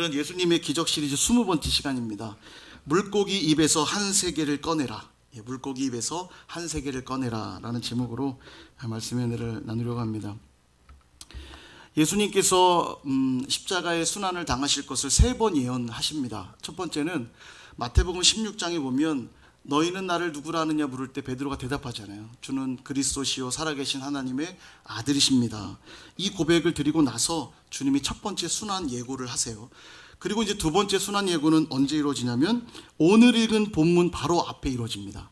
오늘은 예수님의 기적 시리즈 20번째 시간입니다. 물고기 입에서 한 세계를 꺼내라. 물고기 입에서 한 세계를 꺼내라 라는 제목으로 말씀의 은혜를 나누려고 합니다. 예수님께서 십자가의 순환을 당하실 것을 3번 예언하십니다. 첫 번째는 마태복음 16장에 보면 너희는 나를 누구라 하느냐 물을 때 베드로가 대답하잖아요. 주는 그리스도시요 살아계신 하나님의 아들이십니다. 이 고백을 드리고 나서 주님이 첫 번째 순환 예고를 하세요. 그리고 이제 두 번째 순환 예고는 언제 이루어지냐면 오늘 읽은 본문 바로 앞에 이루어집니다.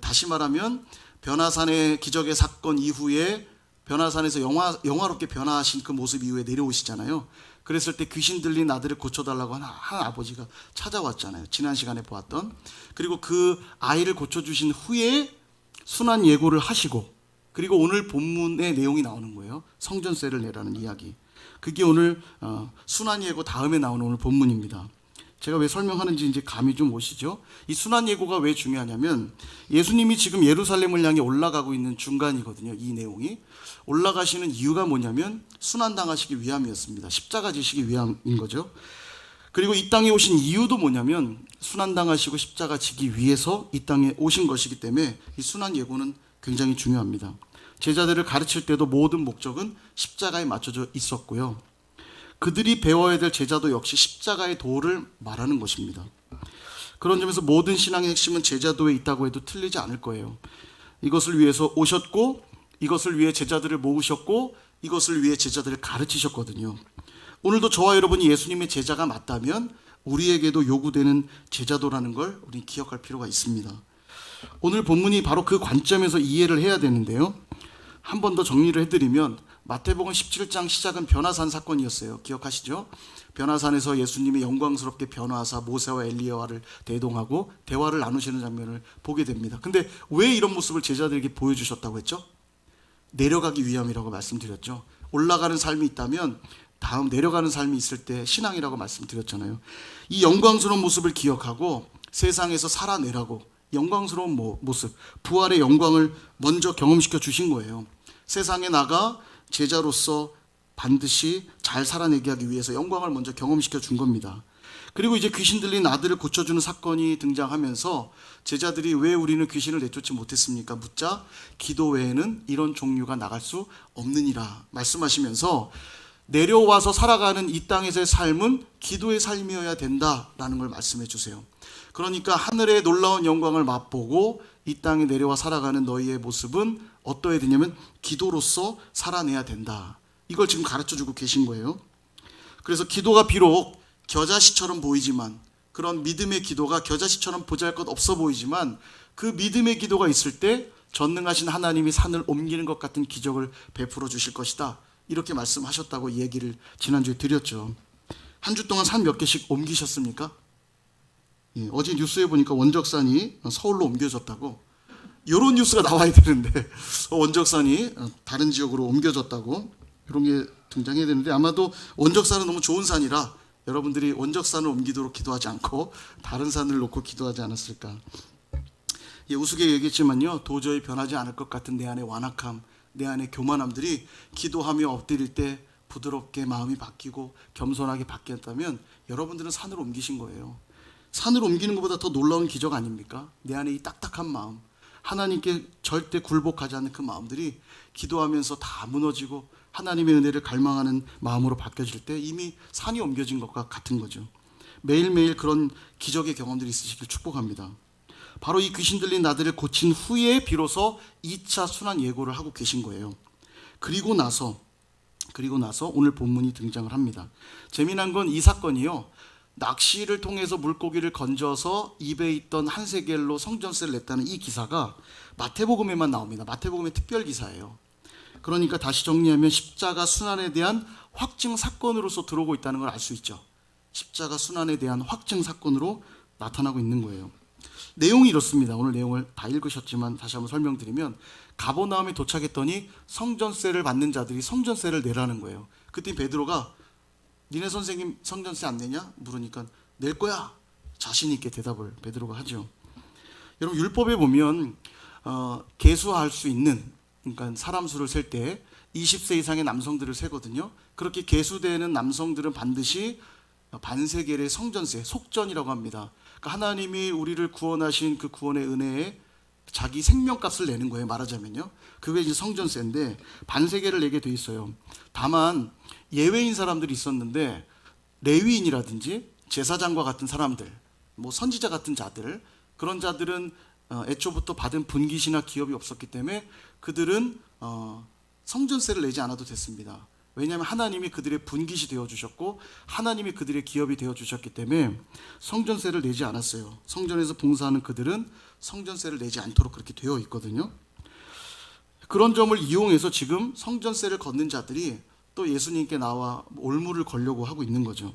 다시 말하면 변화산의 기적의 사건 이후에 변화산에서 영화롭게 변화하신 그 모습 이후에 내려오시잖아요. 그랬을 때 귀신 들린 아들을 고쳐달라고 한 아버지가 찾아왔잖아요. 지난 시간에 보았던. 그리고 그 아이를 고쳐주신 후에 순환 예고를 하시고, 그리고 오늘 본문의 내용이 나오는 거예요. 성전세를 내라는 이야기. 그게 오늘 순환 예고 다음에 나오는 오늘 본문입니다. 제가 왜 설명하는지 이제 감이 좀 오시죠? 이 순환 예고가 왜 중요하냐면 예수님이 지금 예루살렘을 향해 올라가고 있는 중간이거든요. 이 내용이 올라가시는 이유가 뭐냐면 순환당하시기 위함이었습니다. 십자가 지시기 위함인 거죠. 그리고 이 땅에 오신 이유도 뭐냐면 순환당하시고 십자가 지기 위해서 이 땅에 오신 것이기 때문에 이 순환 예고는 굉장히 중요합니다. 제자들을 가르칠 때도 모든 목적은 십자가에 맞춰져 있었고요. 그들이 배워야 될 제자도 역시 십자가의 도를 말하는 것입니다. 그런 점에서 모든 신앙의 핵심은 제자도에 있다고 해도 틀리지 않을 거예요. 이것을 위해서 오셨고, 이것을 위해 제자들을 모으셨고, 이것을 위해 제자들을 가르치셨거든요. 오늘도 저와 여러분이 예수님의 제자가 맞다면 우리에게도 요구되는 제자도라는 걸 우리 기억할 필요가 있습니다. 오늘 본문이 바로 그 관점에서 이해를 해야 되는데요. 한 번 더 정리를 해드리면 마태복음 17장 시작은 변화산 사건이었어요. 기억하시죠? 변화산에서 예수님이 영광스럽게 변화하사 모세와 엘리야와를 대동하고 대화를 나누시는 장면을 보게 됩니다. 근데 왜 이런 모습을 제자들에게 보여주셨다고 했죠? 내려가기 위함이라고 말씀드렸죠. 올라가는 삶이 있다면 다음 내려가는 삶이 있을 때 신앙이라고 말씀드렸잖아요. 이 영광스러운 모습을 기억하고 세상에서 살아내라고 영광스러운 모습, 부활의 영광을 먼저 경험시켜 주신 거예요. 세상에 나가 제자로서 반드시 잘 살아내게 하기 위해서 영광을 먼저 경험시켜 준 겁니다. 그리고 이제 귀신 들린 아들을 고쳐주는 사건이 등장하면서 제자들이 왜 우리는 귀신을 내쫓지 못했습니까? 묻자 기도 외에는 이런 종류가 나갈 수 없느니라 말씀하시면서 내려와서 살아가는 이 땅에서의 삶은 기도의 삶이어야 된다라는 걸 말씀해 주세요. 그러니까 하늘의 놀라운 영광을 맛보고 이 땅에 내려와 살아가는 너희의 모습은 어떠해야 되냐면 기도로서 살아내야 된다. 이걸 지금 가르쳐주고 계신 거예요. 그래서 기도가 비록 겨자씨처럼 보이지만, 그런 믿음의 기도가 겨자씨처럼 보잘것없어 보이지만 그 믿음의 기도가 있을 때 전능하신 하나님이 산을 옮기는 것 같은 기적을 베풀어 주실 것이다. 이렇게 말씀하셨다고 얘기를 지난주에 드렸죠. 한 주 동안 산 몇 개씩 옮기셨습니까? 어제 뉴스에 보니까 원적산이 서울로 옮겨졌다고, 이런 뉴스가 나와야 되는데 원적산이 다른 지역으로 옮겨졌다고 이런 게 등장해야 되는데, 아마도 원적산은 너무 좋은 산이라 여러분들이 원적산을 옮기도록 기도하지 않고 다른 산을 놓고 기도하지 않았을까. 우스개 얘기했지만요, 도저히 변하지 않을 것 같은 내 안의 완악함, 내 안의 교만함들이 기도하며 엎드릴 때 부드럽게 마음이 바뀌고 겸손하게 바뀌었다면 여러분들은 산을 옮기신 거예요. 산을 옮기는 것보다 더 놀라운 기적 아닙니까? 내 안에 이 딱딱한 마음, 하나님께 절대 굴복하지 않는 그 마음들이 기도하면서 다 무너지고 하나님의 은혜를 갈망하는 마음으로 바뀌어질 때 이미 산이 옮겨진 것과 같은 거죠. 매일매일 그런 기적의 경험들이 있으시길 축복합니다. 바로 이 귀신 들린 아들을 고친 후에 비로소 2차 순환 예고를 하고 계신 거예요. 그리고 나서 오늘 본문이 등장을 합니다. 재미난 건 이 사건이요, 낚시를 통해서 물고기를 건져서 입에 있던 한 세겔로 성전세를 냈다는 이 기사가 마태복음에만 나옵니다. 마태복음의 특별 기사예요. 그러니까 다시 정리하면 십자가 순환에 대한 확증 사건으로서 들어오고 있다는 걸 알 수 있죠. 십자가 순환에 대한 확증 사건으로 나타나고 있는 거예요. 내용이 이렇습니다. 오늘 내용을 다 읽으셨지만 다시 한번 설명드리면, 가버나움에 도착했더니 성전세를 받는 자들이 성전세를 내라는 거예요. 그때 베드로가 니네 선생님 성전세 안 내냐? 물으니까 낼 거야. 자신 있게 대답을 베드로가 하죠. 여러분, 율법에 보면 계수할 수 있는, 그러니까 사람 수를 셀 때 20세 이상의 남성들을 세거든요. 그렇게 계수되는 남성들은 반드시 반세겔의 성전세, 속전이라고 합니다. 그러니까 하나님이 우리를 구원하신 그 구원의 은혜에 자기 생명값을 내는 거예요. 말하자면요. 그게 이제 성전세인데 반세겔을 내게 돼 있어요. 다만 예외인 사람들이 있었는데 레위인이라든지 제사장과 같은 사람들, 뭐 선지자 같은 자들, 그런 자들은 애초부터 받은 분깃이나 기업이 없었기 때문에 그들은 성전세를 내지 않아도 됐습니다. 왜냐하면 하나님이 그들의 분깃이 되어주셨고 하나님이 그들의 기업이 되어주셨기 때문에 성전세를 내지 않았어요. 성전에서 봉사하는 그들은 성전세를 내지 않도록 그렇게 되어 있거든요. 그런 점을 이용해서 지금 성전세를 걷는 자들이 또 예수님께 나와 올무를 걸려고 하고 있는 거죠.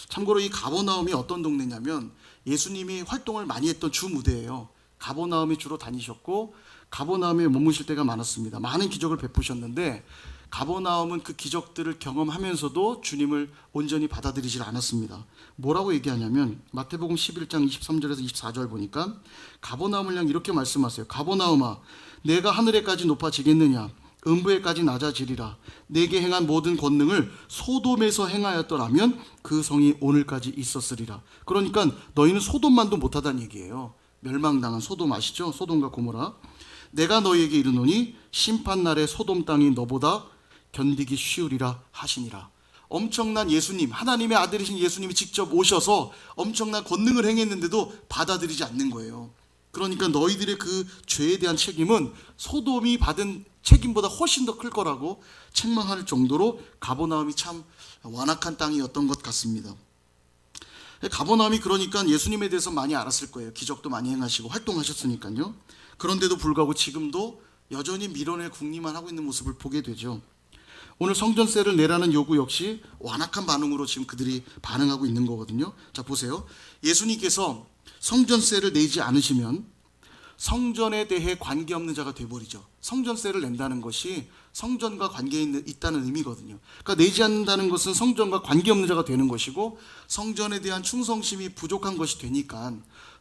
참고로 이 가버나움이 어떤 동네냐면 예수님이 활동을 많이 했던 주 무대예요. 가버나움에 주로 다니셨고 가버나움에 머무실 때가 많았습니다. 많은 기적을 베푸셨는데 가버나움은 그 기적들을 경험하면서도 주님을 온전히 받아들이질 않았습니다. 뭐라고 얘기하냐면 마태복음 11장 23절에서 24절 보니까 가버나움을 향해 이렇게 말씀하세요. 가버나움아, 내가 하늘에까지 높아지겠느냐? 음부에까지 낮아지리라. 내게 행한 모든 권능을 소돔에서 행하였더라면 그 성이 오늘까지 있었으리라. 그러니까 너희는 소돔만도 못하다는 얘기예요. 멸망당한 소돔 아시죠? 소돔과 고모라. 내가 너희에게 이르노니 심판날에 소돔 땅이 너보다 견디기 쉬우리라 하시니라. 엄청난 예수님, 하나님의 아들이신 예수님이 직접 오셔서 엄청난 권능을 행했는데도 받아들이지 않는 거예요. 그러니까 너희들의 그 죄에 대한 책임은 소돔이 받은 책임보다 훨씬 더 클 거라고 책망할 정도로 가버나움이 참 완악한 땅이었던 것 같습니다. 가버나움이 그러니까 예수님에 대해서 많이 알았을 거예요. 기적도 많이 행하시고 활동하셨으니까요. 그런데도 불구하고 지금도 여전히 밀어낼 궁리만 하고 있는 모습을 보게 되죠. 오늘 성전세를 내라는 요구 역시 완악한 반응으로 지금 그들이 반응하고 있는 거거든요. 자, 보세요. 예수님께서 성전세를 내지 않으시면 성전에 대해 관계없는 자가 돼버리죠. 성전세를 낸다는 것이 성전과 관계 있다는 의미거든요. 그러니까 내지 않는다는 것은 성전과 관계없는 자가 되는 것이고 성전에 대한 충성심이 부족한 것이 되니까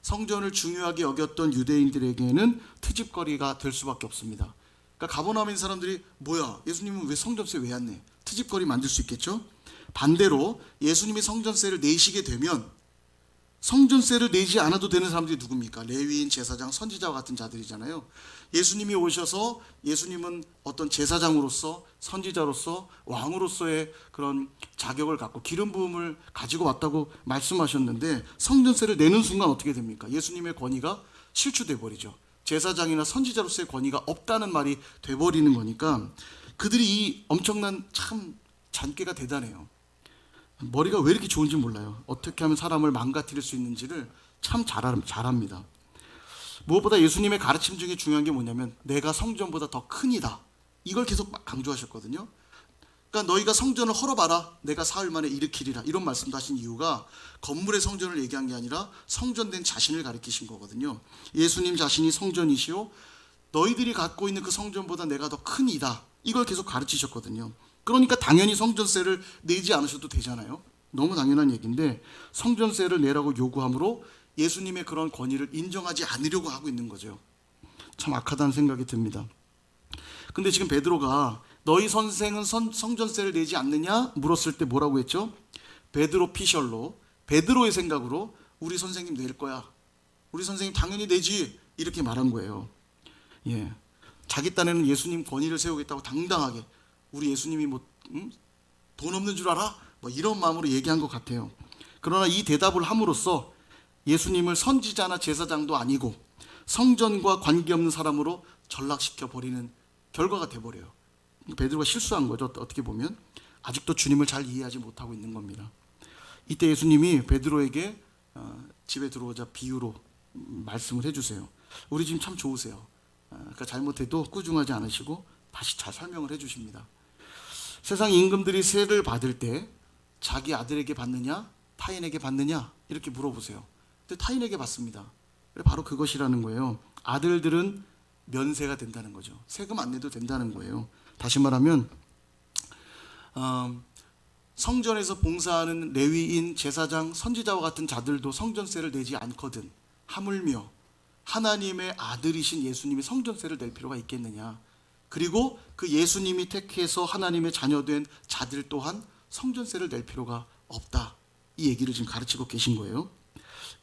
성전을 중요하게 여겼던 유대인들에게는 트집거리가 될 수밖에 없습니다. 그러니까 가버나움에 있는 사람들이 뭐야, 예수님은 왜 성전세 왜 안 내? 트집거리 만들 수 있겠죠. 반대로 예수님이 성전세를 내시게 되면 성전세를 내지 않아도 되는 사람들이 누굽니까? 레위인, 제사장, 선지자와 같은 자들이잖아요. 예수님이 오셔서 예수님은 어떤 제사장으로서 선지자로서 왕으로서의 그런 자격을 갖고 기름 부음을 가지고 왔다고 말씀하셨는데 성전세를 내는 순간 어떻게 됩니까? 예수님의 권위가 실추돼 버리죠. 제사장이나 선지자로서의 권위가 없다는 말이 돼버리는 거니까 그들이 이 엄청난 참 잔꾀가 대단해요. 머리가 왜 이렇게 좋은지 몰라요. 어떻게 하면 사람을 망가뜨릴 수 있는지를 참 잘합니다. 무엇보다 예수님의 가르침 중에 중요한 게 뭐냐면 내가 성전보다 더 크니다. 이걸 계속 강조하셨거든요. 그러니까 너희가 성전을 헐어봐라. 내가 사흘 만에 일으키리라. 이런 말씀도 하신 이유가 건물의 성전을 얘기한 게 아니라 성전된 자신을 가리키신 거거든요. 예수님 자신이 성전이시오. 너희들이 갖고 있는 그 성전보다 내가 더 크니다. 이걸 계속 가르치셨거든요. 그러니까 당연히 성전세를 내지 않으셔도 되잖아요. 너무 당연한 얘기인데 성전세를 내라고 요구함으로 예수님의 그런 권위를 인정하지 않으려고 하고 있는 거죠. 참 악하다는 생각이 듭니다. 근데 지금 베드로가 너희 선생은 성전세를 내지 않느냐 물었을 때 뭐라고 했죠? 베드로 피셜로, 베드로의 생각으로 우리 선생님 낼 거야. 우리 선생님 당연히 내지. 이렇게 말한 거예요. 예, 자기 딴에는 예수님 권위를 세우겠다고 당당하게 우리 예수님이 돈 없는 줄 알아? 이런 마음으로 얘기한 것 같아요. 그러나 이 대답을 함으로써 예수님을 선지자나 제사장도 아니고 성전과 관계없는 사람으로 전락시켜 버리는 결과가 돼버려요. 베드로가 실수한 거죠. 어떻게 보면 아직도 주님을 잘 이해하지 못하고 있는 겁니다. 이때 예수님이 베드로에게 집에 들어오자 비유로 말씀을 해주세요. 우리 집 참 좋으세요. 그러니까 잘못해도 꾸중하지 않으시고 다시 잘 설명을 해주십니다. 세상 임금들이 세를 받을 때 자기 아들에게 받느냐 타인에게 받느냐 이렇게 물어보세요. 근데 타인에게 받습니다. 바로 그것이라는 거예요. 아들들은 면세가 된다는 거죠. 세금 안 내도 된다는 거예요. 다시 말하면 성전에서 봉사하는 레위인, 제사장, 선지자와 같은 자들도 성전세를 내지 않거든 하물며 하나님의 아들이신 예수님이 성전세를 낼 필요가 있겠느냐. 그리고 그 예수님이 택해서 하나님의 자녀된 자들 또한 성전세를 낼 필요가 없다. 이 얘기를 지금 가르치고 계신 거예요.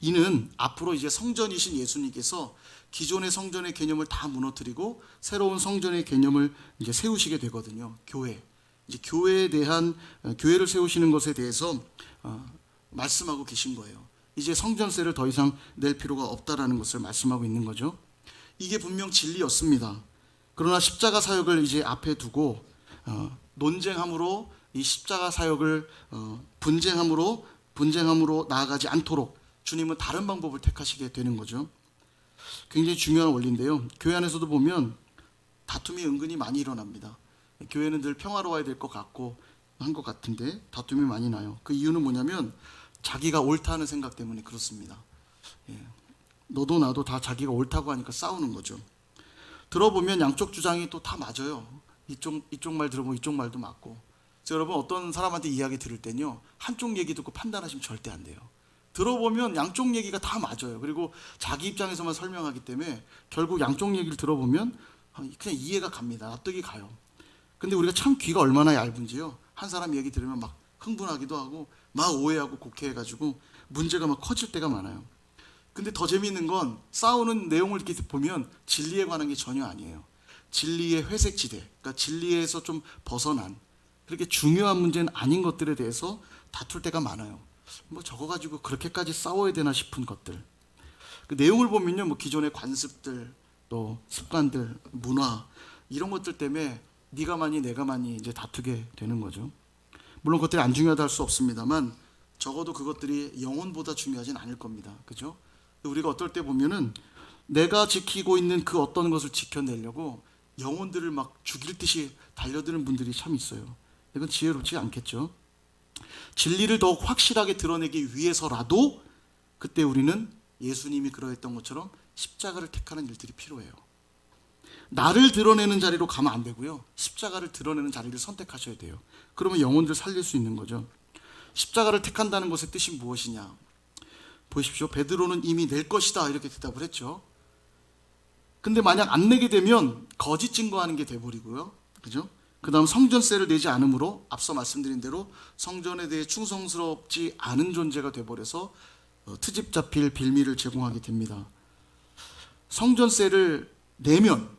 이는 앞으로 이제 성전이신 예수님께서 기존의 성전의 개념을 다 무너뜨리고 새로운 성전의 개념을 이제 세우시게 되거든요. 교회. 이제 교회에 대한 교회를 세우시는 것에 대해서 말씀하고 계신 거예요. 이제 성전세를 더 이상 낼 필요가 없다라는 것을 말씀하고 있는 거죠. 이게 분명 진리였습니다. 그러나 십자가 사역을 이제 앞에 두고 논쟁함으로 이 십자가 사역을 분쟁함으로 나아가지 않도록 주님은 다른 방법을 택하시게 되는 거죠. 굉장히 중요한 원리인데요. 교회 안에서도 보면 다툼이 은근히 많이 일어납니다. 교회는 늘 평화로워야 될 것 같고 한 것 같은데 다툼이 많이 나요. 그 이유는 뭐냐면 자기가 옳다는 생각 때문에 그렇습니다. 너도 나도 다 자기가 옳다고 하니까 싸우는 거죠. 들어보면 양쪽 주장이 또 다 맞아요. 이쪽 말 들어보면 이쪽 말도 맞고. 그래서 여러분 어떤 사람한테 이야기 들을 때는요, 한쪽 얘기 듣고 판단하시면 절대 안 돼요. 들어보면 양쪽 얘기가 다 맞아요. 그리고 자기 입장에서만 설명하기 때문에 결국 양쪽 얘기를 들어보면 그냥 이해가 갑니다. 납득이 가요. 근데 우리가 참 귀가 얼마나 얇은지요. 한 사람 얘기 들으면 막 흥분하기도 하고 막 오해하고 곡해해가지고 문제가 막 커질 때가 많아요. 근데 더 재미있는 건 싸우는 내용을 이렇게 보면 진리에 관한 게 전혀 아니에요. 진리의 회색지대, 그러니까 진리에서 좀 벗어난 그렇게 중요한 문제는 아닌 것들에 대해서 다툴 때가 많아요. 뭐 저거 가지고 그렇게까지 싸워야 되나 싶은 것들. 그 내용을 보면요, 뭐 기존의 관습들, 또 습관들, 문화 이런 것들 때문에 네가 많이 내가 많이 이제 다투게 되는 거죠. 물론 그것들이 안 중요하다 할 수 없습니다만 적어도 그것들이 영혼보다 중요하진 않을 겁니다. 그죠? 우리가 어떨 때 보면은 내가 지키고 있는 그 어떤 것을 지켜내려고 영혼들을 막 죽일 듯이 달려드는 분들이 참 있어요. 이건 지혜롭지 않겠죠. 진리를 더욱 확실하게 드러내기 위해서라도 그때 우리는 예수님이 그러했던 것처럼 십자가를 택하는 일들이 필요해요. 나를 드러내는 자리로 가면 안 되고요. 십자가를 드러내는 자리를 선택하셔야 돼요. 그러면 영혼들 살릴 수 있는 거죠. 십자가를 택한다는 것의 뜻이 무엇이냐? 보십시오. 베드로는 이미 낼 것이다 이렇게 대답을 했죠. 근데 만약 안 내게 되면 거짓 증거하는 게 돼버리고요. 그죠? 그 다음 성전세를 내지 않으므로 앞서 말씀드린 대로 성전에 대해 충성스럽지 않은 존재가 돼버려서 트집 잡힐 빌미를 제공하게 됩니다. 성전세를 내면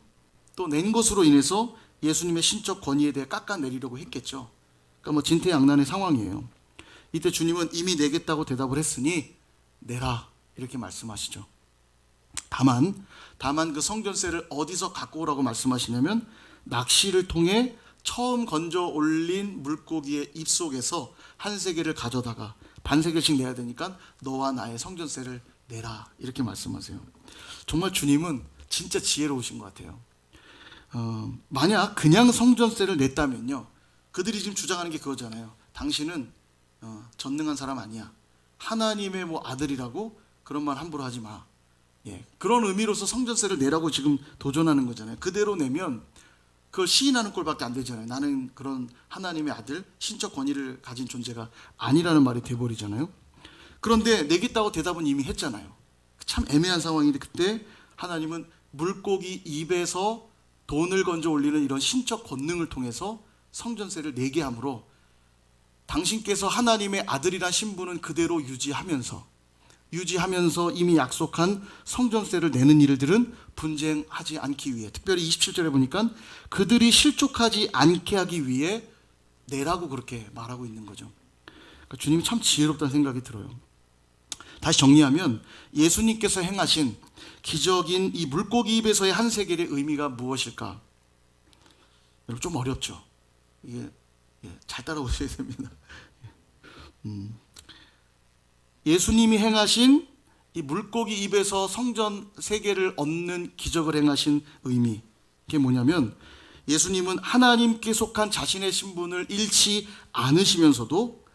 또 낸 것으로 인해서 예수님의 신적 권위에 대해 깎아내리려고 했겠죠. 그러니까 뭐 진퇴양난의 상황이에요. 이때 주님은 이미 내겠다고 대답을 했으니 내라 이렇게 말씀하시죠. 다만 그 성전세를 어디서 갖고 오라고 말씀하시냐면 낚시를 통해 처음 건져 올린 물고기의 입속에서 한 세겔을 가져다가 반 세겔씩 내야 되니까 너와 나의 성전세를 내라 이렇게 말씀하세요. 정말 주님은 진짜 지혜로우신 것 같아요. 만약 그냥 성전세를 냈다면요, 그들이 지금 주장하는 게 그거잖아요. 당신은 전능한 사람 아니야. 하나님의 뭐 아들이라고 그런 말 함부로 하지 마. 그런 의미로서 성전세를 내라고 지금 도전하는 거잖아요. 그대로 내면 그걸 시인하는 꼴밖에 안 되잖아요. 나는 그런 하나님의 아들, 신적 권위를 가진 존재가 아니라는 말이 돼버리잖아요. 그런데 내겠다고 대답은 이미 했잖아요. 참 애매한 상황인데 그때 하나님은 물고기 입에서 돈을 건져 올리는 이런 신적 권능을 통해서 성전세를 내게 함으로 당신께서 하나님의 아들이란 신분은 그대로 유지하면서 이미 약속한 성전세를 내는 일들은 분쟁하지 않기 위해, 특별히 27절에 보니까 그들이 실족하지 않게 하기 위해 내라고 그렇게 말하고 있는 거죠. 그러니까 주님이 참 지혜롭다는 생각이 들어요. 다시 정리하면 예수님께서 행하신 기적인 이 물고기 입에서의 한 세겔의 의미가 무엇일까? 여러분 좀 어렵죠. 이게 잘 따라오셔야 됩니다. 예수님이 행하신 이 물고기 입에서 성전 세계를 얻는 기적을 행하신 의미, 그게 뭐냐면 예수님은 하나님께 속한 자신의 신분을 잃지 않으시면서도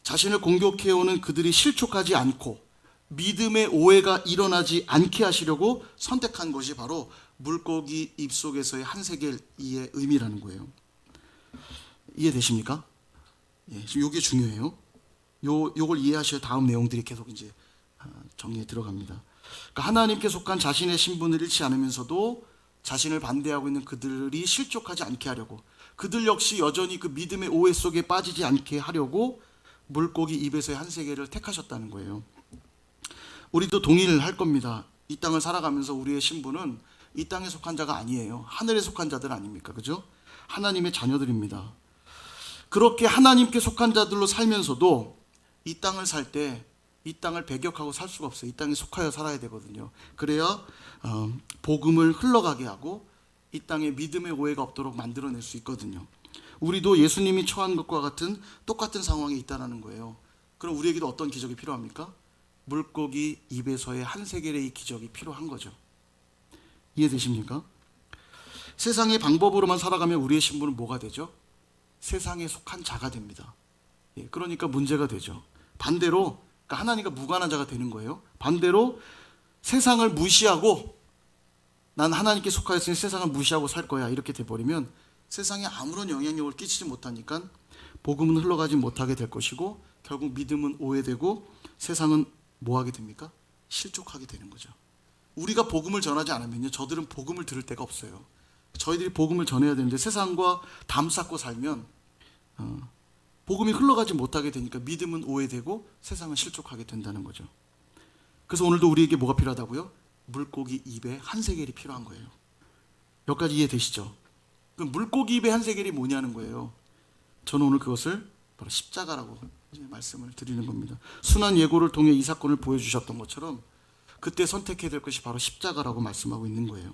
자신을 공격해오는 그들이 실족하지 않고 믿음의 오해가 일어나지 않게 하시려고 선택한 것이 바로 물고기 입속에서의 한 세겔의 의미라는 거예요. 이해되십니까? 지금 이게 중요해요. 요걸 이해하셔야 다음 내용들이 계속 이제 정리에 들어갑니다. 그러니까 하나님께 속한 자신의 신분을 잃지 않으면서도 자신을 반대하고 있는 그들이 실족하지 않게 하려고, 그들 역시 여전히 그 믿음의 오해 속에 빠지지 않게 하려고 물고기 입에서의 한 세계를 택하셨다는 거예요. 우리도 동의를 할 겁니다. 이 땅을 살아가면서 우리의 신분은 이 땅에 속한 자가 아니에요. 하늘에 속한 자들 아닙니까? 그죠? 하나님의 자녀들입니다. 그렇게 하나님께 속한 자들로 살면서도 이 땅을 살 때 이 땅을 배격하고 살 수가 없어요. 이 땅에 속하여 살아야 되거든요. 그래야 복음을 흘러가게 하고 이 땅에 믿음의 오해가 없도록 만들어낼 수 있거든요. 우리도 예수님이 처한 것과 같은 똑같은 상황에 있다는 거예요. 그럼 우리에게도 어떤 기적이 필요합니까? 물고기 입에서의 한 세겔의 이 기적이 필요한 거죠. 이해되십니까? 세상의 방법으로만 살아가면 우리의 신분은 뭐가 되죠? 세상에 속한 자가 됩니다. 그러니까 문제가 되죠. 반대로 그러니까 하나님과 무관한 자가 되는 거예요. 반대로 세상을 무시하고 난 하나님께 속하였으니 세상을 무시하고 살 거야 이렇게 돼버리면 세상에 아무런 영향력을 끼치지 못하니까 복음은 흘러가지 못하게 될 것이고 결국 믿음은 오해되고 세상은 뭐하게 됩니까? 실족하게 되는 거죠. 우리가 복음을 전하지 않으면요 저들은 복음을 들을 데가 없어요. 저희들이 복음을 전해야 되는데 세상과 담쌓고 살면 복음이 흘러가지 못하게 되니까 믿음은 오해되고 세상은 실족하게 된다는 거죠. 그래서 오늘도 우리에게 뭐가 필요하다고요? 물고기 입에 한 세겔이 필요한 거예요. 여기까지 이해되시죠? 그럼 물고기 입에 한 세겔이 뭐냐는 거예요. 저는 오늘 그것을 바로 십자가라고 말씀을 드리는 겁니다. 순환 예고를 통해 이 사건을 보여주셨던 것처럼 그때 선택해야 될 것이 바로 십자가라고 말씀하고 있는 거예요.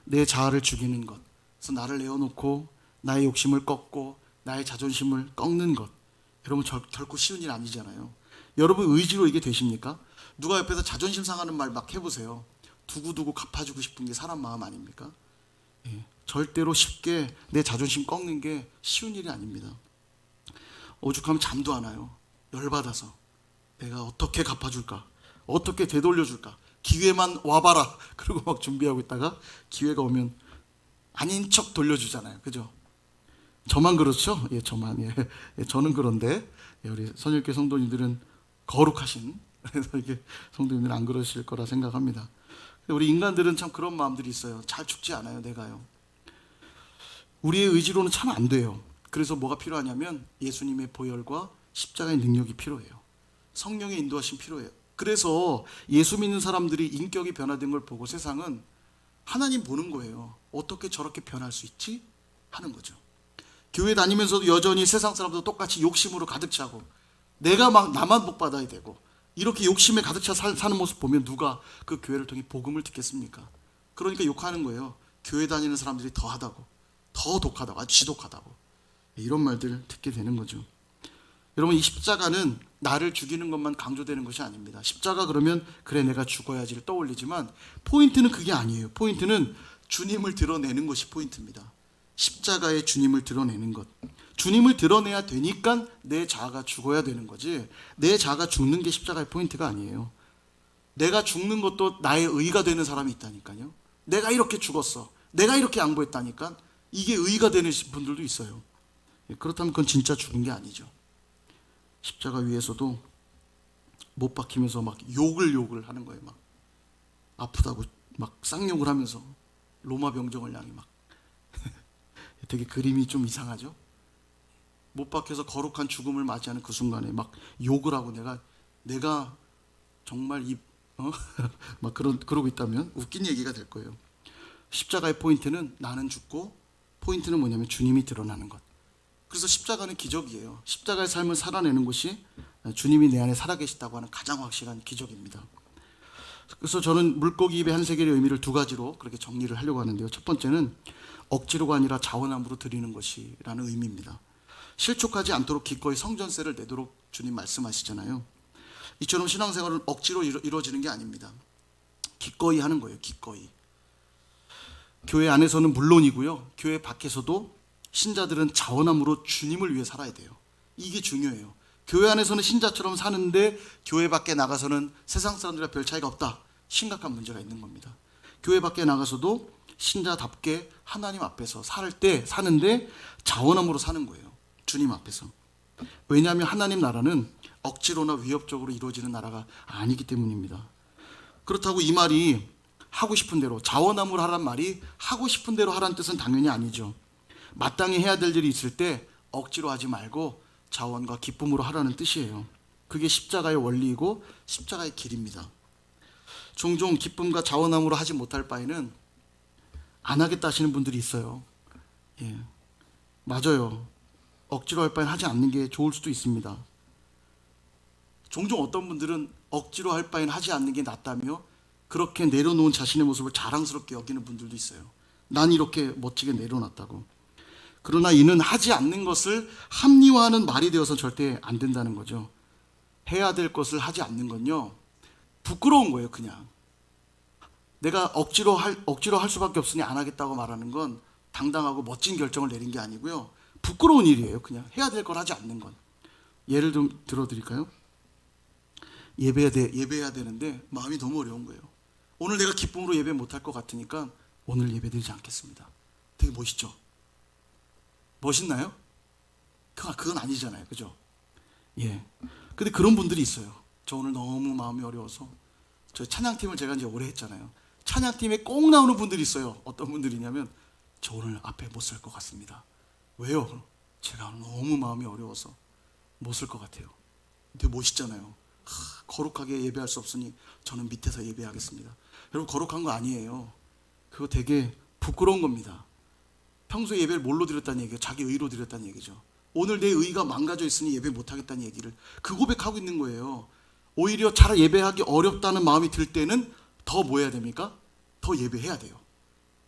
내 자아를 죽이는 것, 그래서 나를 내어놓고 나의 욕심을 꺾고 나의 자존심을 꺾는 것. 여러분 결코 쉬운 일 아니잖아요. 여러분 의지로 이게 되십니까? 누가 옆에서 자존심 상하는 말 막 해보세요. 두고두고 갚아주고 싶은 게 사람 마음 아닙니까? 절대로 쉽게 내 자존심 꺾는 게 쉬운 일이 아닙니다. 오죽하면 잠도 안 와요. 열받아서 내가 어떻게 갚아줄까? 어떻게 되돌려줄까? 기회만 와봐라. 그러고 막 준비하고 있다가 기회가 오면 아닌 척 돌려주잖아요. 그죠? 저만 그렇죠? 저만. 저는 그런데 우리 선율교 성도님들은 거룩하신 그래서 이게 성도님들은 안 그러실 거라 생각합니다. 우리 인간들은 참 그런 마음들이 있어요. 잘 죽지 않아요, 내가요. 우리의 의지로는 참 안 돼요. 그래서 뭐가 필요하냐면 예수님의 보혈과 십자가의 능력이 필요해요. 성령의 인도하심 필요해요. 그래서 예수 믿는 사람들이 인격이 변화된 걸 보고 세상은 하나님 보는 거예요. 어떻게 저렇게 변할 수 있지? 하는 거죠. 교회 다니면서도 여전히 세상 사람도 똑같이 욕심으로 가득 차고 내가 막 나만 복 받아야 되고 이렇게 욕심에 가득 차 사는 모습 보면 누가 그 교회를 통해 복음을 듣겠습니까? 그러니까 욕하는 거예요. 교회 다니는 사람들이 더하다고, 더 독하다고, 아주 지독하다고 이런 말들을 듣게 되는 거죠. 여러분 이 십자가는 나를 죽이는 것만 강조되는 것이 아닙니다. 십자가 그러면 그래 내가 죽어야지를 떠올리지만 포인트는 그게 아니에요. 포인트는 주님을 드러내는 것이 포인트입니다. 십자가의 주님을 드러내는 것. 주님을 드러내야 되니까 내 자아가 죽어야 되는 거지 내 자아가 죽는 게 십자가의 포인트가 아니에요. 내가 죽는 것도 나의 의가 되는 사람이 있다니까요. 내가 이렇게 죽었어. 내가 이렇게 양보했다니까 이게 의가 되는 분들도 있어요. 그렇다면 그건 진짜 죽은 게 아니죠. 십자가 위에서도 못 박히면서 막 욕을 하는 거예요. 막 아프다고 막 쌍욕을 하면서 로마 병정을 향해 막 되게 그림이 좀 이상하죠. 못 박혀서 거룩한 죽음을 맞이하는 그 순간에 막 욕을 하고 내가 정말 막 그러고 있다면 웃긴 얘기가 될 거예요. 십자가의 포인트는 나는 죽고 포인트는 뭐냐면 주님이 드러나는 것. 그래서 십자가는 기적이에요. 십자가의 삶을 살아내는 것이 주님이 내 안에 살아계시다고 하는 가장 확실한 기적입니다. 그래서 저는 물고기 입의 한 세겔의 의미를 두 가지로 그렇게 정리를 하려고 하는데요. 첫 번째는 억지로가 아니라 자원함으로 드리는 것이라는 의미입니다. 실족하지 않도록 기꺼이 성전세를 내도록 주님 말씀하시잖아요. 이처럼 신앙생활은 억지로 이루어지는 게 아닙니다. 기꺼이 하는 거예요. 기꺼이. 교회 안에서는 물론이고요. 교회 밖에서도 신자들은 자원함으로 주님을 위해 살아야 돼요. 이게 중요해요. 교회 안에서는 신자처럼 사는데 교회 밖에 나가서는 세상 사람들과 별 차이가 없다. 심각한 문제가 있는 겁니다. 교회 밖에 나가서도 신자답게 하나님 앞에서 사는데 자원함으로 사는 거예요. 주님 앞에서. 왜냐하면 하나님 나라는 억지로나 위협적으로 이루어지는 나라가 아니기 때문입니다. 그렇다고 이 말이 하고 싶은 대로 자원함으로 하란 말이 하고 싶은 대로 하라는 뜻은 당연히 아니죠. 마땅히 해야 될 일이 있을 때 억지로 하지 말고 자원과 기쁨으로 하라는 뜻이에요. 그게 십자가의 원리이고 십자가의 길입니다. 종종 기쁨과 자원함으로 하지 못할 바에는 안 하겠다 하시는 분들이 있어요. 예, 맞아요. 억지로 할 바엔 하지 않는 게 좋을 수도 있습니다. 종종 어떤 분들은 억지로 할 바엔 하지 않는 게 낫다며 그렇게 내려놓은 자신의 모습을 자랑스럽게 여기는 분들도 있어요. 난 이렇게 멋지게 내려놨다고. 그러나 이는 하지 않는 것을 합리화하는 말이 되어서 절대 안 된다는 거죠. 해야 될 것을 하지 않는 건요, 부끄러운 거예요. 그냥 내가 억지로 할 수밖에 없으니 안 하겠다고 말하는 건 당당하고 멋진 결정을 내린 게 아니고요, 부끄러운 일이에요. 그냥 해야 될 걸 하지 않는 건. 예를 좀 들어드릴까요? 예배해야 되는데 마음이 너무 어려운 거예요. 오늘 내가 기쁨으로 예배 못할 것 같으니까 오늘 예배드리지 않겠습니다. 되게 멋있죠? 멋있나요? 그건 아니잖아요. 그죠? 예. 근데 그런 분들이 있어요. 저 오늘 너무 마음이 어려워서. 저 찬양팀을 제가 이제 오래 했잖아요. 찬양팀에 꼭 나오는 분들이 있어요. 어떤 분들이냐면, 저 오늘 앞에 못 설 것 같습니다. 왜요? 제가 너무 마음이 어려워서 못 설 것 같아요. 되게 멋있잖아요. 거룩하게 예배할 수 없으니 저는 밑에서 예배하겠습니다. 여러분, 거룩한 거 아니에요. 그거 되게 부끄러운 겁니다. 평소에 예배를 뭘로 드렸다는 얘기예요? 자기 의로 드렸다는 얘기죠. 오늘 내 의가 망가져 있으니 예배 못하겠다는 얘기를, 그 고백하고 있는 거예요. 오히려 잘 예배하기 어렵다는 마음이 들 때는 더 뭐 해야 됩니까? 더 예배해야 돼요.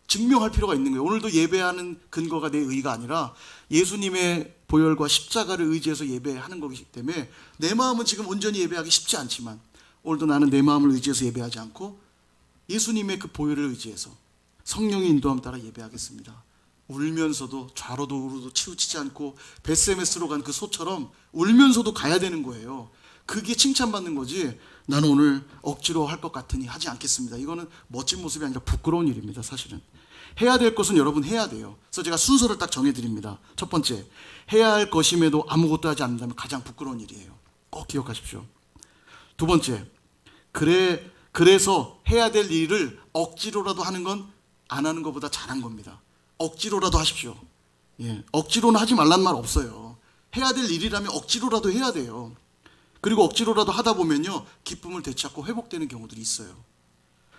증명할 필요가 있는 거예요. 오늘도 예배하는 근거가 내 의가 아니라 예수님의 보혈과 십자가를 의지해서 예배하는 거기 때문에, 내 마음은 지금 온전히 예배하기 쉽지 않지만 오늘도 나는 내 마음을 의지해서 예배하지 않고 예수님의 그 보혈을 의지해서 성령의 인도함 따라 예배하겠습니다. 울면서도, 좌로도 우로도 치우치지 않고 베스메스로 간 그 소처럼 울면서도 가야 되는 거예요. 그게 칭찬받는 거지, 나는 오늘 억지로 할 것 같으니 하지 않겠습니다. 이거는 멋진 모습이 아니라 부끄러운 일입니다. 사실은 해야 될 것은 여러분 해야 돼요. 그래서 제가 순서를 딱 정해드립니다. 첫 번째, 해야 할 것임에도 아무것도 하지 않는다면 가장 부끄러운 일이에요. 꼭 기억하십시오. 두 번째, 그래서 해야 될 일을 억지로라도 하는 건 안 하는 것보다 잘한 겁니다. 억지로라도 하십시오. 예, 억지로는 하지 말란 말 없어요. 해야 될 일이라면 억지로라도 해야 돼요. 그리고 억지로라도 하다 보면요, 기쁨을 되찾고 회복되는 경우들이 있어요.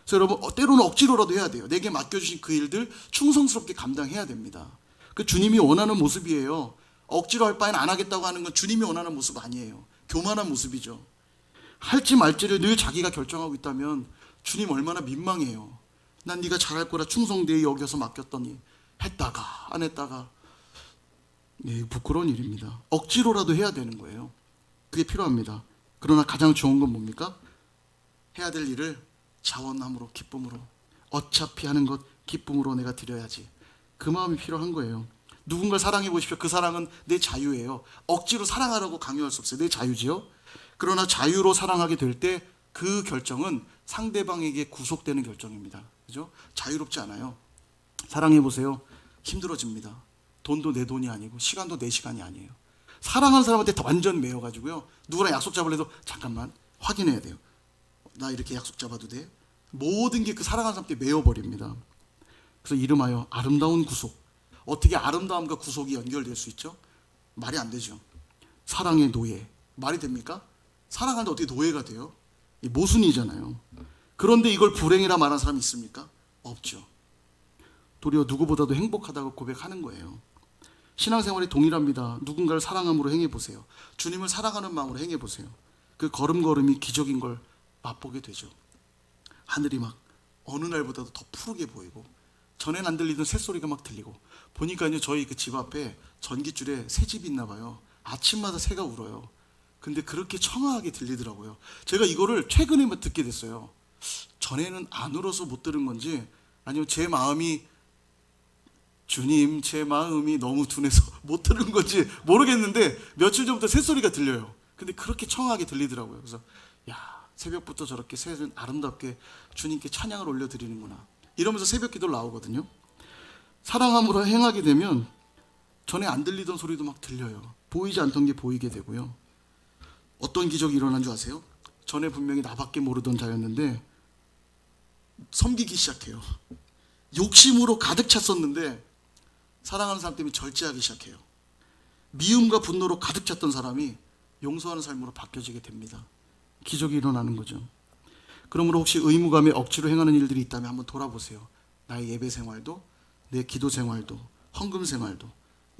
그래서 여러분, 때로는 억지로라도 해야 돼요. 내게 맡겨주신 그 일들 충성스럽게 감당해야 됩니다. 그 주님이 원하는 모습이에요. 억지로 할 바엔 안 하겠다고 하는 건 주님이 원하는 모습 아니에요. 교만한 모습이죠. 할지 말지를 늘 자기가 결정하고 있다면 주님 얼마나 민망해요. 난 네가 잘할 거라 충성되이 여겨서 맡겼더니 했다가 안 했다가. 네, 부끄러운 일입니다. 억지로라도 해야 되는 거예요. 그게 필요합니다. 그러나 가장 좋은 건 뭡니까? 해야 될 일을 자원함으로, 기쁨으로, 어차피 하는 것 기쁨으로 내가 드려야지. 그 마음이 필요한 거예요. 누군가를 사랑해 보십시오. 그 사랑은 내 자유예요. 억지로 사랑하라고 강요할 수 없어요. 내 자유지요. 그러나 자유로 사랑하게 될 때 그 결정은 상대방에게 구속되는 결정입니다. 그죠? 자유롭지 않아요. 사랑해 보세요. 힘들어집니다. 돈도 내 돈이 아니고 시간도 내 시간이 아니에요. 사랑하는 사람한테 완전 매여가지고요, 누구랑 약속 잡으려도 잠깐만 확인해야 돼요. 나 이렇게 약속 잡아도 돼? 모든 게 그 사랑하는 사람한테 매여버립니다. 그래서 이름하여 아름다운 구속. 어떻게 아름다움과 구속이 연결될 수 있죠? 말이 안 되죠. 사랑의 노예. 말이 됩니까? 사랑하는데 어떻게 노예가 돼요? 이 모순이잖아요. 그런데 이걸 불행이라 말하는 사람이 있습니까? 없죠. 도리어 누구보다도 행복하다고 고백하는 거예요. 신앙생활이 동일합니다. 누군가를 사랑함으로 행해보세요. 주님을 사랑하는 마음으로 행해보세요. 그 걸음걸음이 기적인 걸 맛보게 되죠. 하늘이 막 어느 날보다도 더 푸르게 보이고, 전엔 안 들리던 새소리가 막 들리고, 보니까요, 저희 그 집 앞에 전깃줄에 새집이 있나 봐요. 아침마다 새가 울어요. 근데 그렇게 청아하게 들리더라고요. 제가 이거를 최근에 듣게 됐어요. 전에는 안 울어서 못 들은 건지, 아니면 제 마음이, 주님 제 마음이 너무 둔해서 못 들은 건지 모르겠는데 며칠 전부터 새소리가 들려요. 근데 그렇게 청하게 들리더라고요. 그래서 야, 새벽부터 저렇게 새는 아름답게 주님께 찬양을 올려드리는구나, 이러면서 새벽 기도를 나오거든요. 사랑함으로 행하게 되면 전에 안 들리던 소리도 막 들려요. 보이지 않던 게 보이게 되고요. 어떤 기적이 일어난 줄 아세요? 전에 분명히 나밖에 모르던 자였는데 섬기기 시작해요. 욕심으로 가득 찼었는데 사랑하는 사람 때문에 절제하기 시작해요. 미움과 분노로 가득 찼던 사람이 용서하는 삶으로 바뀌어지게 됩니다. 기적이 일어나는 거죠. 그러므로 혹시 의무감에 억지로 행하는 일들이 있다면 한번 돌아보세요. 나의 예배 생활도, 내 기도 생활도, 헌금 생활도,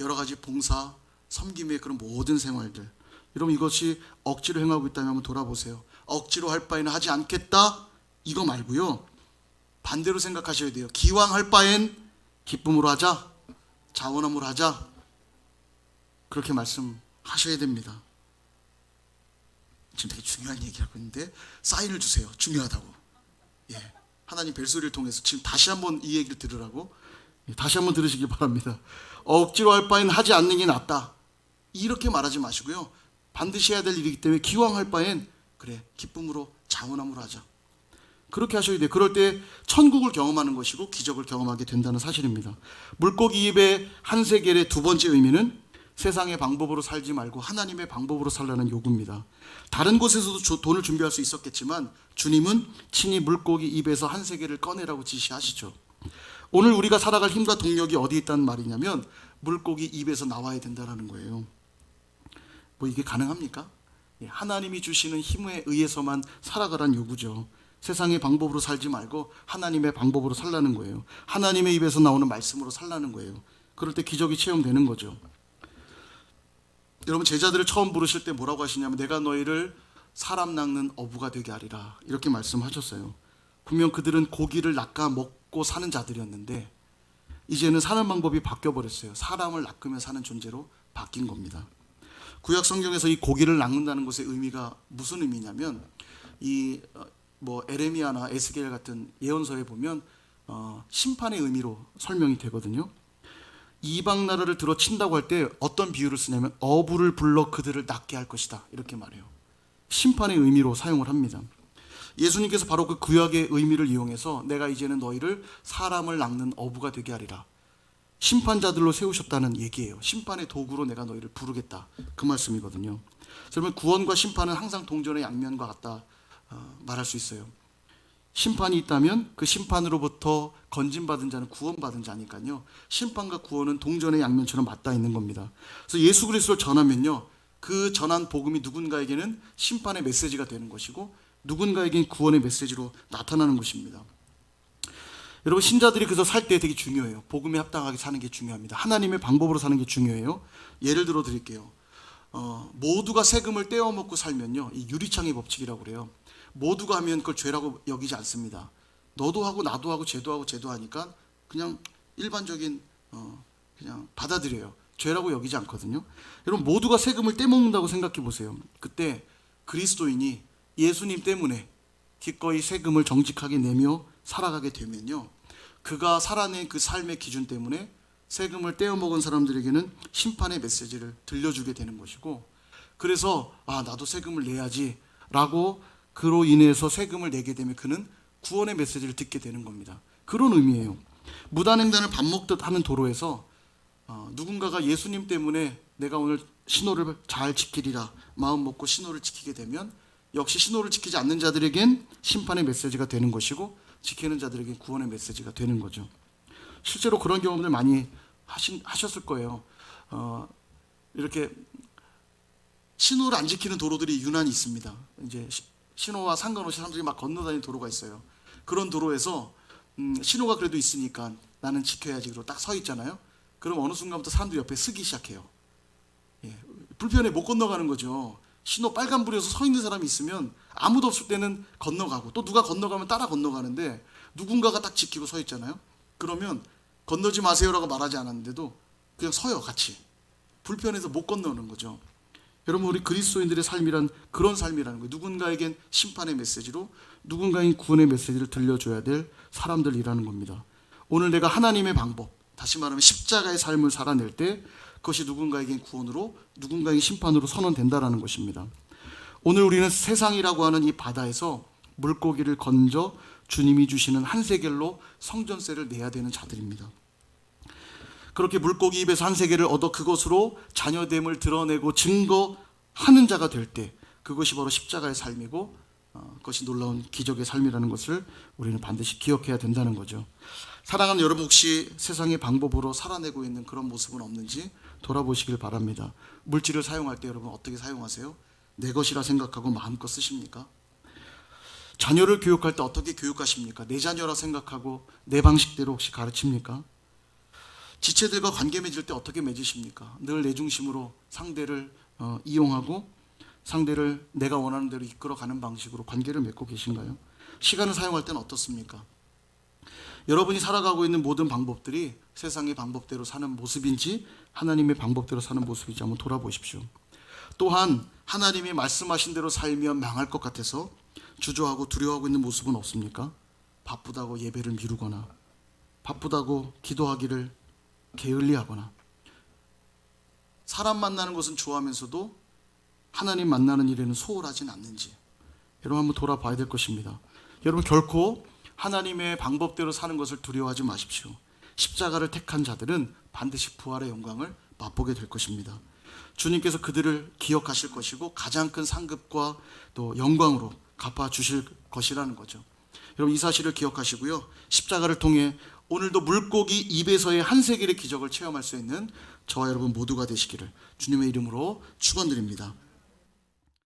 여러 가지 봉사, 섬김의 그런 모든 생활들, 여러분 이것이 억지로 행하고 있다면 한번 돌아보세요. 억지로 할 바에는 하지 않겠다 이거 말고요, 반대로 생각하셔야 돼요. 기왕 할 바엔 기쁨으로 하자, 자원함으로 하자, 그렇게 말씀하셔야 됩니다. 지금 되게 중요한 얘기하고 있는데 사인을 주세요. 중요하다고. 예, 하나님 벨소리를 통해서 지금 다시 한번 이 얘기를 들으라고, 다시 한번 들으시기 바랍니다. 억지로 할 바엔 하지 않는 게 낫다 이렇게 말하지 마시고요, 반드시 해야 될 일이기 때문에 기왕 할 바엔 그래 기쁨으로 자원함으로 하자, 그렇게 하셔야 돼요. 그럴 때 천국을 경험하는 것이고 기적을 경험하게 된다는 사실입니다. 물고기 입의 한세겔의 두 번째 의미는 세상의 방법으로 살지 말고 하나님의 방법으로 살라는 요구입니다. 다른 곳에서도 돈을 준비할 수 있었겠지만 주님은 친히 물고기 입에서 한세겔을 꺼내라고 지시하시죠. 오늘 우리가 살아갈 힘과 동력이 어디에 있다는 말이냐면 물고기 입에서 나와야 된다는 거예요. 뭐 이게 가능합니까? 하나님이 주시는 힘에 의해서만 살아가란 요구죠. 세상의 방법으로 살지 말고 하나님의 방법으로 살라는 거예요. 하나님의 입에서 나오는 말씀으로 살라는 거예요. 그럴 때 기적이 체험되는 거죠. 여러분 제자들을 처음 부르실 때 뭐라고 하시냐면 내가 너희를 사람 낚는 어부가 되게 하리라 이렇게 말씀하셨어요. 분명 그들은 고기를 낚아 먹고 사는 자들이었는데 이제는 사는 방법이 바뀌어버렸어요. 사람을 낚으며 사는 존재로 바뀐 겁니다. 구약 성경에서 이 고기를 낚는다는 것의 의미가 무슨 의미냐면 이 에레미야나 에스겔 같은 예언서에 보면 심판의 의미로 설명이 되거든요. 이방 나라를 들어 친다고 할 때 어떤 비유를 쓰냐면 어부를 불러 그들을 낚게 할 것이다 이렇게 말해요. 심판의 의미로 사용을 합니다. 예수님께서 바로 그 구약의 의미를 이용해서 내가 이제는 너희를 사람을 낚는 어부가 되게 하리라, 심판자들로 세우셨다는 얘기예요. 심판의 도구로 내가 너희를 부르겠다 그 말씀이거든요. 그러면 구원과 심판은 항상 동전의 양면과 같다 말할 수 있어요. 심판이 있다면 그 심판으로부터 건진받은 자는 구원받은 자니까요. 심판과 구원은 동전의 양면처럼 맞닿아 있는 겁니다. 그래서 예수 그리스도를 전하면요, 그 전한 복음이 누군가에게는 심판의 메시지가 되는 것이고 누군가에게는 구원의 메시지로 나타나는 것입니다. 여러분 신자들이 그래서 살 때 되게 중요해요. 복음에 합당하게 사는 게 중요합니다. 하나님의 방법으로 사는 게 중요해요. 예를 들어 드릴게요. 모두가 세금을 떼어먹고 살면요, 이 유리창의 법칙이라고 그래요. 모두가 하면 그걸 죄라고 여기지 않습니다. 너도 하고 나도 하고 쟤도 하고 쟤도 하니까 그냥 일반적인 그냥 받아들여요. 죄라고 여기지 않거든요. 여러분 모두가 세금을 떼먹는다고 생각해 보세요. 그때 그리스도인이 예수님 때문에 기꺼이 세금을 정직하게 내며 살아가게 되면요, 그가 살아낸 그 삶의 기준 때문에 세금을 떼어먹은 사람들에게는 심판의 메시지를 들려주게 되는 것이고, 그래서 나도 세금을 내야지 라고 그로 인해서 세금을 내게 되면 그는 구원의 메시지를 듣게 되는 겁니다. 그런 의미예요. 무단횡단을 밥 먹듯 하는 도로에서 누군가가 예수님 때문에 내가 오늘 신호를 잘 지키리라 마음 먹고 신호를 지키게 되면 역시 신호를 지키지 않는 자들에겐 심판의 메시지가 되는 것이고 지키는 자들에겐 구원의 메시지가 되는 거죠. 실제로 그런 경험들 많이 하셨을 거예요. 이렇게 신호를 안 지키는 도로들이 유난히 있습니다. 이제 신호와 상관없이 사람들이 막 건너다니는 도로가 있어요. 그런 도로에서 신호가 그래도 있으니까 나는 지켜야지 그러고 딱 서 있잖아요. 그럼 어느 순간부터 사람들이 옆에 쓰기 시작해요. 불편해 못 건너가는 거죠. 신호 빨간불에서 서 있는 사람이 있으면 아무도 없을 때는 건너가고 또 누가 건너가면 따라 건너가는데 누군가가 딱 지키고 서 있잖아요. 그러면 건너지 마세요라고 말하지 않았는데도 그냥 서요 같이. 불편해서 못 건너는 거죠. 여러분 우리 그리스도인들의 삶이란 그런 삶이라는 거예요. 누군가에겐 심판의 메시지로 누군가에겐 구원의 메시지를 들려줘야 될 사람들이라는 겁니다. 오늘 내가 하나님의 방법, 다시 말하면 십자가의 삶을 살아낼 때 그것이 누군가에겐 구원으로 누군가에겐 심판으로 선언된다라는 것입니다. 오늘 우리는 세상이라고 하는 이 바다에서 물고기를 건져 주님이 주시는 한세겔로 성전세를 내야 되는 자들입니다. 그렇게 물고기 입에서 한세겔을 얻어 그것으로 자녀됨을 드러내고 증거하는 자가 될 때 그것이 바로 십자가의 삶이고 그것이 놀라운 기적의 삶이라는 것을 우리는 반드시 기억해야 된다는 거죠. 사랑하는 여러분, 혹시 세상의 방법으로 살아내고 있는 그런 모습은 없는지 돌아보시길 바랍니다. 물질을 사용할 때 여러분 어떻게 사용하세요? 내 것이라 생각하고 마음껏 쓰십니까? 자녀를 교육할 때 어떻게 교육하십니까? 내 자녀라 생각하고 내 방식대로 혹시 가르칩니까? 지체들과 관계 맺을 때 어떻게 맺으십니까? 늘 내 중심으로 상대를 이용하고 상대를 내가 원하는 대로 이끌어가는 방식으로 관계를 맺고 계신가요? 시간을 사용할 때는 어떻습니까? 여러분이 살아가고 있는 모든 방법들이 세상의 방법대로 사는 모습인지 하나님의 방법대로 사는 모습인지 한번 돌아보십시오. 또한 하나님이 말씀하신 대로 살면 망할 것 같아서 주저하고 두려워하고 있는 모습은 없습니까? 바쁘다고 예배를 미루거나 바쁘다고 기도하기를 게을리하거나 사람 만나는 것은 좋아하면서도 하나님 만나는 일에는 소홀하진 않는지 여러분 한번 돌아봐야 될 것입니다. 여러분 결코 하나님의 방법대로 사는 것을 두려워하지 마십시오. 십자가를 택한 자들은 반드시 부활의 영광을 맛보게 될 것입니다. 주님께서 그들을 기억하실 것이고 가장 큰 상급과 또 영광으로 갚아주실 것이라는 거죠. 여러분 이 사실을 기억하시고요. 십자가를 통해 오늘도 물고기 입에서의 한 세겔의 기적을 체험할 수 있는 저와 여러분 모두가 되시기를 주님의 이름으로 축원드립니다.